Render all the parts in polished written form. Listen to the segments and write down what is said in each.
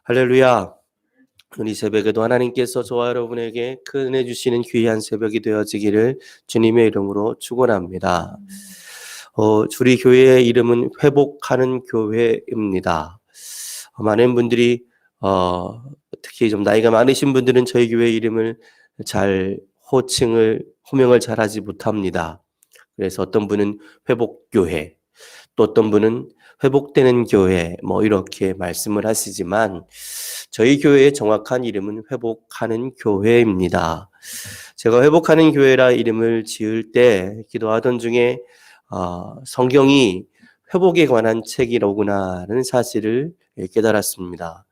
할렐루야. 우리 새벽에도 하나님께서 저와 여러분에게 큰 은혜 주시는 귀한 새벽이 되어지기를 주님의 이름으로 축원합니다. 우리 교회의 이름은 회복하는 교회입니다. 많은 분들이 특히 좀 나이가 많으신 분들은 저희 교회 이름을 잘 호명을 잘 하지 못합니다. 그래서 어떤 분은 회복교회, 또 어떤 분은 회복되는 교회 이렇게 말씀을 하시지만 저희 교회의 정확한 이름은 회복하는 교회입니다. 제가 회복하는 교회라 이름을 지을 때 기도하던 중에 성경이 회복에 관한 책이로구나라는 사실을 깨달았습니다.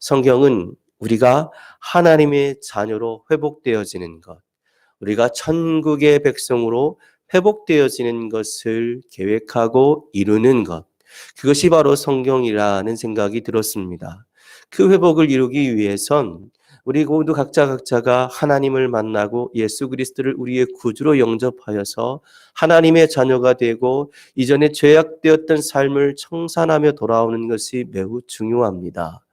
성경은 우리가 하나님의 자녀로 회복되어지는 것, 우리가 천국의 백성으로 회복되어지는 것을 계획하고 이루는 것, 그것이 바로 성경이라는 생각이 들었습니다. 그 회복을 이루기 위해선 우리 모두 각자가 하나님을 만나고 예수 그리스도를 우리의 구주로 영접하여서 하나님의 자녀가 되고 이전에 죄악되었던 삶을 청산하며 돌아오는 것이 매우 중요합니다.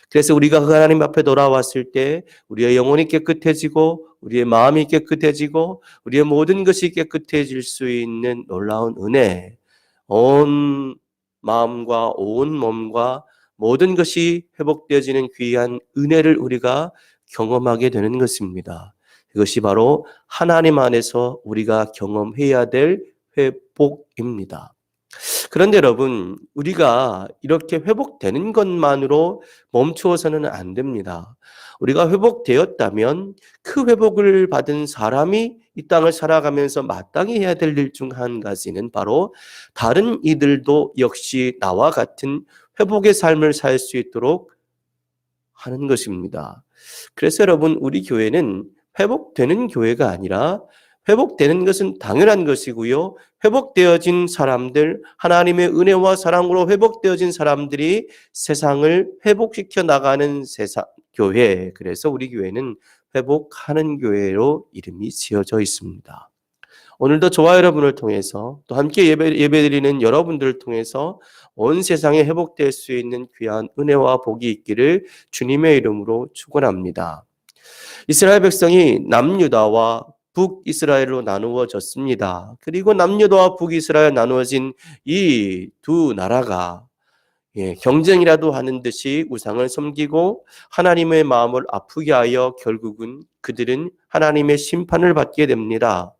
그래서 우리가 그 하나님 앞에 돌아왔을 때 우리의 영혼이 깨끗해지고 우리의 마음이 깨끗해지고 우리의 모든 것이 깨끗해질 수 있는 놀라운 은혜, 온 마음과 온 몸과 모든 것이 회복되어지는 귀한 은혜를 우리가 경험하게 되는 것입니다. 그것이 바로 하나님 안에서 우리가 경험해야 될 회복입니다. 그런데 여러분, 우리가 이렇게 회복되는 것만으로 멈추어서는 안 됩니다. 우리가 회복되었다면 그 회복을 받은 사람이 이 땅을 살아가면서 마땅히 해야 될 일 중 한 가지는 바로 다른 이들도 역시 나와 같은 회복의 삶을 살 수 있도록 하는 것입니다. 그래서 여러분, 우리 교회는 회복되는 교회가 아니라 회복되는 것은 당연한 것이고요. 회복되어진 사람들, 하나님의 은혜와 사랑으로 회복되어진 사람들이 세상을 회복시켜 나가는 교회. 그래서 우리 교회는 회복하는 교회로 이름이 지어져 있습니다. 오늘도 저와 여러분을 통해서 또 함께 예배드리는 여러분들을 통해서 온 세상에 회복될 수 있는 귀한 은혜와 복이 있기를 주님의 이름으로 축원합니다. 이스라엘 백성이 남유다와 북이스라엘로 나누어졌습니다. 그리고 남유다와 북이스라엘 나누어진 이 두 나라가 경쟁이라도 하는 듯이 우상을 섬기고 하나님의 마음을 아프게 하여 결국은 그들은 하나님의 심판을 받게 됩니다.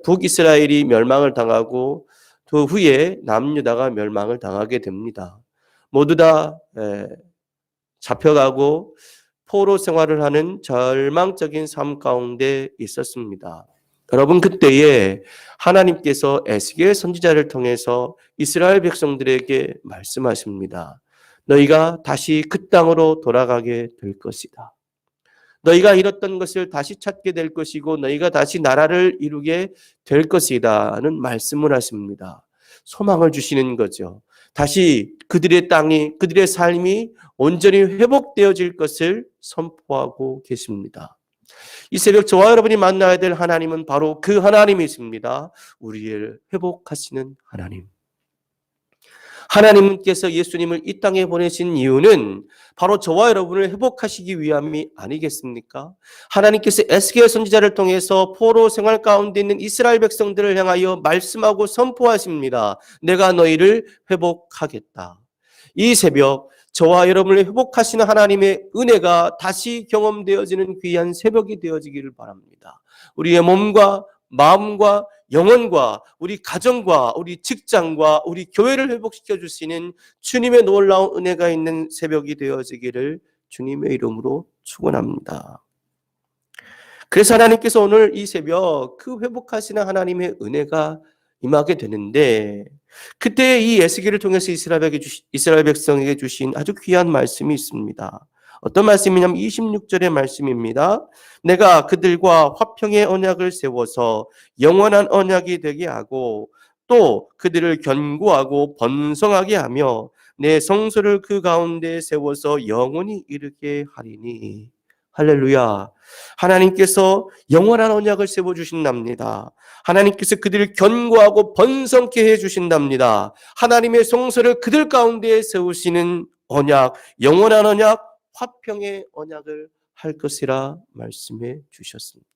북이스라엘이 멸망을 당하고 그 후에 남유다가 멸망을 당하게 됩니다. 모두 다 잡혀가고 포로 생활을 하는 절망적인 삶 가운데 있었습니다. 여러분, 그때에 하나님께서 에스겔 선지자를 통해서 이스라엘 백성들에게 말씀하십니다. 너희가 다시 그 땅으로 돌아가게 될 것이다. 너희가 잃었던 것을 다시 찾게 될 것이고 너희가 다시 나라를 이루게 될 것이다는 말씀을 하십니다. 소망을 주시는 거죠. 다시 그들의 땅이, 그들의 삶이 온전히 회복되어질 것을 선포하고 계십니다. 이 새벽 저와 여러분이 만나야 될 하나님은 바로 그 하나님이십니다. 우리를 회복하시는 하나님. 하나님께서 예수님을 이 땅에 보내신 이유는 바로 저와 여러분을 회복하시기 위함이 아니겠습니까? 하나님께서 에스겔 선지자를 통해서 포로 생활 가운데 있는 이스라엘 백성들을 향하여 말씀하고 선포하십니다. 내가 너희를 회복하겠다. 이 새벽 저와 여러분을 회복하시는 하나님의 은혜가 다시 경험되어지는 귀한 새벽이 되어지기를 바랍니다. 우리의 몸과 마음과 영혼과 우리 가정과 우리 직장과 우리 교회를 회복시켜 주시는 주님의 놀라운 은혜가 있는 새벽이 되어지기를 주님의 이름으로 축원합니다. 그래서 하나님께서 오늘 이 새벽 그 회복하시는 하나님의 은혜가 임하게 되는데 그때 이 에스겔을 통해서 이스라엘 백성에게 주신 아주 귀한 말씀이 있습니다. 어떤 말씀이냐면 26절의 말씀입니다. 내가 그들과 화평의 언약을 세워서 영원한 언약이 되게 하고 또 그들을 견고하고 번성하게 하며 내 성소를 그 가운데 세워서 영원히 이르게 하리니. 할렐루야. 하나님께서 영원한 언약을 세워주신답니다. 하나님께서 그들을 견고하고 번성케 해주신답니다. 하나님의 성소를 그들 가운데 세우시는 언약, 영원한 언약, 화평의 언약을 할 것이라 말씀해 주셨습니다.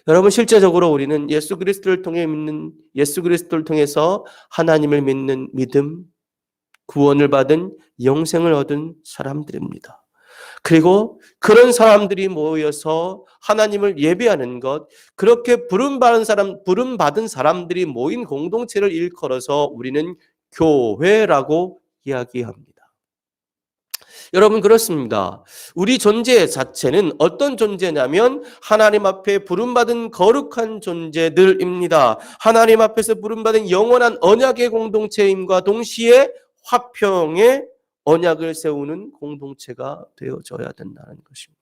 여러분, 실제적으로 우리는 예수 그리스도를 통해서 하나님을 믿는 믿음, 구원을 받은 영생을 얻은 사람들입니다. 그리고 그런 사람들이 모여서 하나님을 예배하는 것, 그렇게 부름받은 사람들이 모인 공동체를 일컬어서 우리는 교회라고 이야기합니다. 여러분, 그렇습니다. 우리 존재 자체는 어떤 존재냐면 하나님 앞에 부름받은 거룩한 존재들입니다. 하나님 앞에서 부름받은 영원한 언약의 공동체임과 동시에 화평의 언약을 세우는 공동체가 되어져야 된다는 것입니다.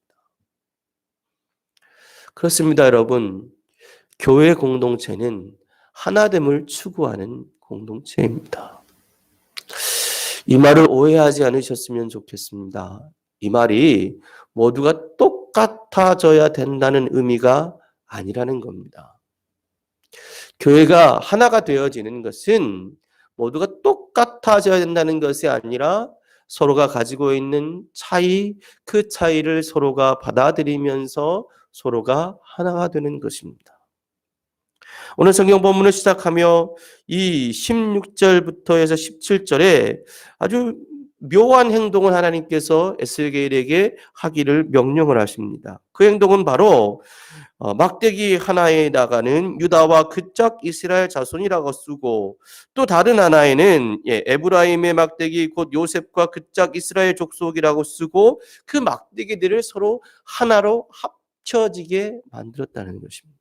그렇습니다, 여러분. 교회 공동체는 하나됨을 추구하는 공동체입니다. 이 말을 오해하지 않으셨으면 좋겠습니다. 이 말이 모두가 똑같아져야 된다는 의미가 아니라는 겁니다. 교회가 하나가 되어지는 것은 모두가 똑같아져야 된다는 것이 아니라 서로가 가지고 있는 차이, 그 차이를 서로가 받아들이면서 서로가 하나가 되는 것입니다. 오늘 성경 본문을 시작하며 이 16절부터 해서 17절에 아주 묘한 행동을 하나님께서 에스겔에게 하기를 명령을 하십니다. 그 행동은 바로 막대기 하나에다가는 유다와 그짝 이스라엘 자손이라고 쓰고, 또 다른 하나에는 에브라임의 막대기 곧 요셉과 그짝 이스라엘 족속이라고 쓰고, 그 막대기들을 서로 하나로 합쳐지게 만들었다는 것입니다.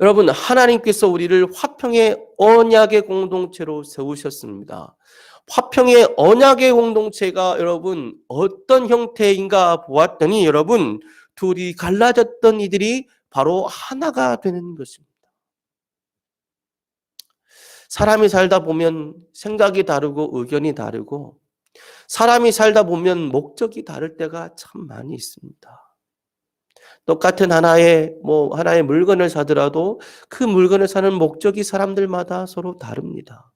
여러분, 하나님께서 우리를 화평의 언약의 공동체로 세우셨습니다. 화평의 언약의 공동체가 여러분 어떤 형태인가 보았더니 여러분, 둘이 갈라졌던 이들이 바로 하나가 되는 것입니다. 사람이 살다 보면 생각이 다르고 의견이 다르고, 사람이 살다 보면 목적이 다를 때가 참 많이 있습니다. 똑같은 하나의 물건을 사더라도 그 물건을 사는 목적이 사람들마다 서로 다릅니다.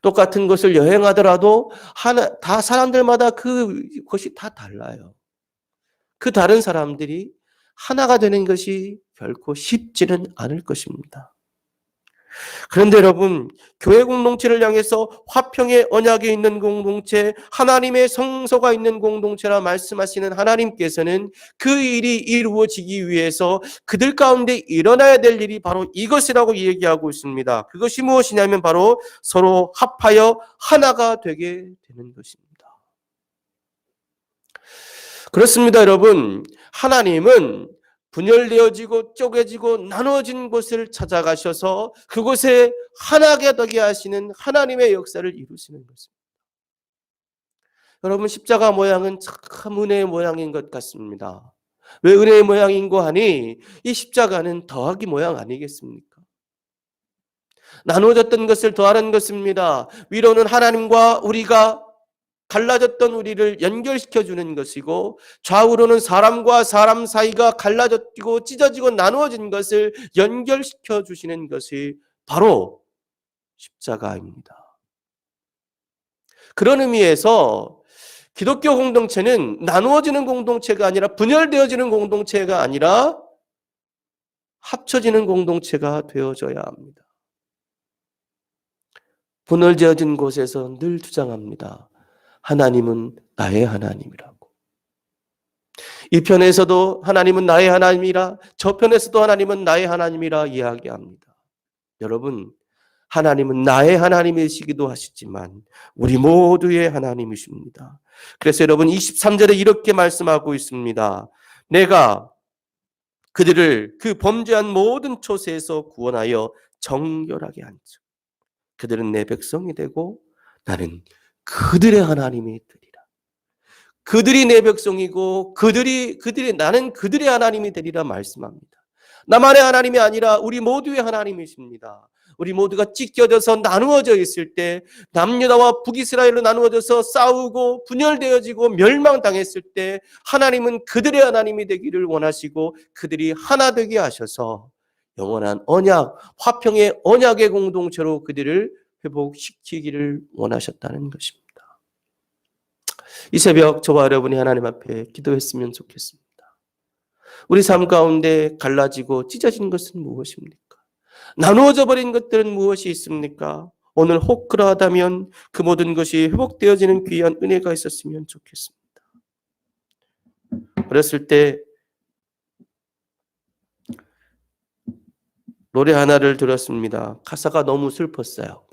똑같은 것을 여행하더라도 다 사람들마다 그것이 다 달라요. 그 다른 사람들이 하나가 되는 것이 결코 쉽지는 않을 것입니다. 그런데 여러분, 교회 공동체를 향해서 화평의 언약이 있는 공동체, 하나님의 성소가 있는 공동체라 말씀하시는 하나님께서는 그 일이 이루어지기 위해서 그들 가운데 일어나야 될 일이 바로 이것이라고 얘기하고 있습니다. 그것이 무엇이냐면 바로 서로 합하여 하나가 되게 되는 것입니다. 그렇습니다, 여러분. 하나님은 분열되어지고 쪼개지고 나누어진 곳을 찾아가셔서 그곳에 하나가 되게 하시는 하나님의 역사를 이루시는 것입니다. 여러분, 십자가 모양은 참 은혜의 모양인 것 같습니다. 왜 은혜의 모양인고 하니 이 십자가는 더하기 모양 아니겠습니까? 나누어졌던 것을 더하는 것입니다. 위로는 하나님과 우리가 갈라졌던 우리를 연결시켜주는 것이고, 좌우로는 사람과 사람 사이가 갈라졌고 찢어지고 나누어진 것을 연결시켜 주시는 것이 바로 십자가입니다. 그런 의미에서 기독교 공동체는 나누어지는 공동체가 아니라, 분열되어지는 공동체가 아니라 합쳐지는 공동체가 되어져야 합니다. 분열되어진 곳에서 늘 주장합니다. 하나님은 나의 하나님이라고. 이 편에서도 하나님은 나의 하나님이라, 저 편에서도 하나님은 나의 하나님이라 이야기합니다. 여러분, 하나님은 나의 하나님이시기도 하시지만 우리 모두의 하나님이십니다. 그래서 여러분 23절에 이렇게 말씀하고 있습니다. 내가 그들을 그 범죄한 모든 초세에서 구원하여 정결하게 한즉 그들은 내 백성이 되고 나는 그들의 하나님이 되리라. 그들이 내 백성이고 나는 그들의 하나님이 되리라 말씀합니다. 나만의 하나님이 아니라 우리 모두의 하나님이십니다. 우리 모두가 찢겨져서 나누어져 있을 때, 남유다와 북이스라엘로 나누어져서 싸우고 분열되어지고 멸망당했을 때 하나님은 그들의 하나님이 되기를 원하시고 그들이 하나 되게 하셔서 영원한 언약, 화평의 언약의 공동체로 그들을 회복시키기를 원하셨다는 것입니다. 이 새벽 저와 여러분이 하나님 앞에 기도했으면 좋겠습니다. 우리 삶 가운데 갈라지고 찢어진 것은 무엇입니까? 나누어져 버린 것들은 무엇이 있습니까? 오늘 혹 그러하다면 그 모든 것이 회복되어지는 귀한 은혜가 있었으면 좋겠습니다. 어렸을 때 노래 하나를 들었습니다. 가사가 너무 슬펐어요.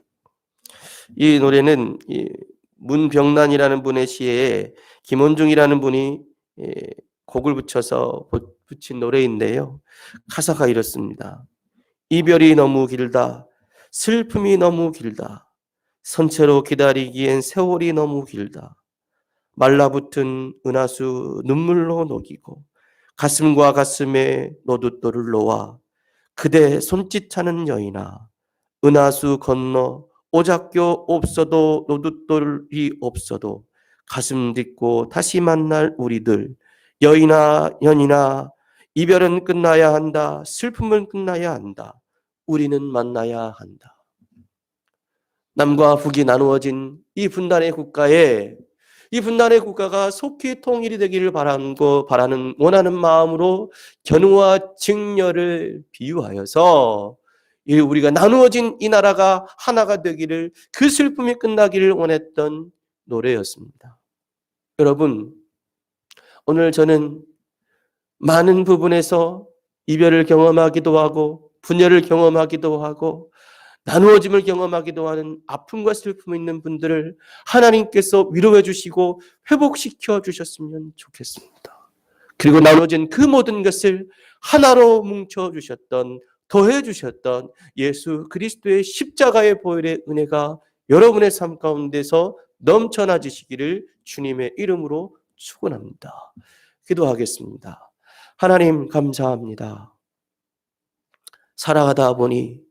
이 노래는 문병란이라는 분의 시에 김원중이라는 분이 곡을 붙여서 붙인 노래인데요. 가사가 이렇습니다. 이별이 너무 길다. 슬픔이 너무 길다. 선체로 기다리기엔 세월이 너무 길다. 말라붙은 은하수 눈물로 녹이고 가슴과 가슴에 노둣돌을 놓아 그대 손짓하는 여인아 은하수 건너 오작교 없어도 노둣돌이 없어도 가슴 딛고 다시 만날 우리들 여인아 연인아 이별은 끝나야 한다. 슬픔은 끝나야 한다. 우리는 만나야 한다. 남과 북이 나누어진 이 분단의 국가에 이 분단의 국가가 속히 통일이 되기를 원하는 마음으로 견우와 직녀를 비유하여서 우리가 나누어진 이 나라가 하나가 되기를 그 슬픔이 끝나기를 원했던 노래였습니다. 여러분, 오늘 저는 많은 부분에서 이별을 경험하기도 하고 분열을 경험하기도 하고 나누어짐을 경험하기도 하는 아픔과 슬픔이 있는 분들을 하나님께서 위로해 주시고 회복시켜 주셨으면 좋겠습니다. 그리고 나누어진 그 모든 것을 하나로 뭉쳐 주셨던 더해 주셨던 예수 그리스도의 십자가의 보혈의 은혜가 여러분의 삶 가운데서 넘쳐나지시기를 주님의 이름으로 축원합니다. 기도하겠습니다. 하나님 감사합니다. 살아가다 보니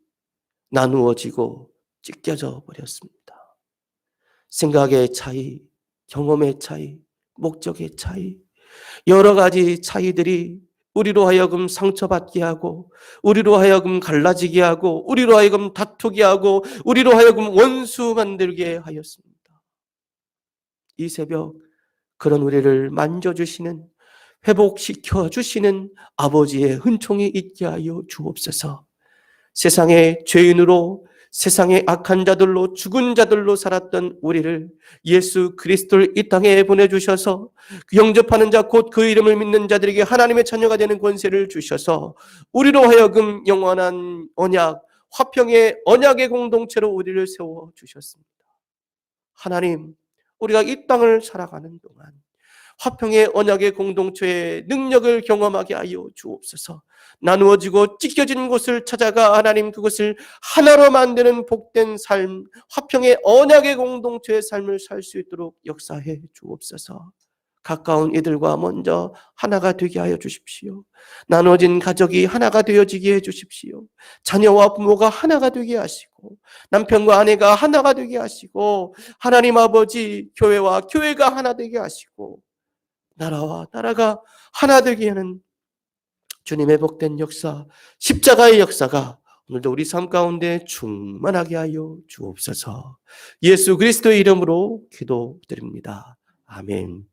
나누어지고 찢겨져 버렸습니다. 생각의 차이, 경험의 차이, 목적의 차이, 여러 가지 차이들이 우리로 하여금 상처받게 하고 우리로 하여금 갈라지게 하고 우리로 하여금 다투게 하고 우리로 하여금 원수 만들게 하였습니다. 이 새벽 그런 우리를 만져주시는 회복시켜 주시는 아버지의 은총이 있게 하여 주옵소서. 세상의 죄인으로 세상의 악한 자들로 죽은 자들로 살았던 우리를 예수 그리스도를 이 땅에 보내주셔서 영접하는 자 곧 그 이름을 믿는 자들에게 하나님의 자녀가 되는 권세를 주셔서 우리로 하여금 영원한 언약 화평의 언약의 공동체로 우리를 세워주셨습니다. 하나님, 우리가 이 땅을 살아가는 동안 화평의 언약의 공동체의 능력을 경험하게 하여 주옵소서. 나누어지고 찢겨진 곳을 찾아가 하나님 그것을 하나로 만드는 복된 삶, 화평의 언약의 공동체의 삶을 살 수 있도록 역사해 주옵소서. 가까운 이들과 먼저 하나가 되게 하여 주십시오. 나누어진 가족이 하나가 되어지게 해 주십시오. 자녀와 부모가 하나가 되게 하시고 남편과 아내가 하나가 되게 하시고 하나님 아버지 교회와 교회가 하나 되게 하시고 나라와 나라가 하나 되게 하는 주님의 복된 역사, 십자가의 역사가 오늘도 우리 삶 가운데 충만하게 하여 주옵소서. 예수 그리스도의 이름으로 기도드립니다. 아멘.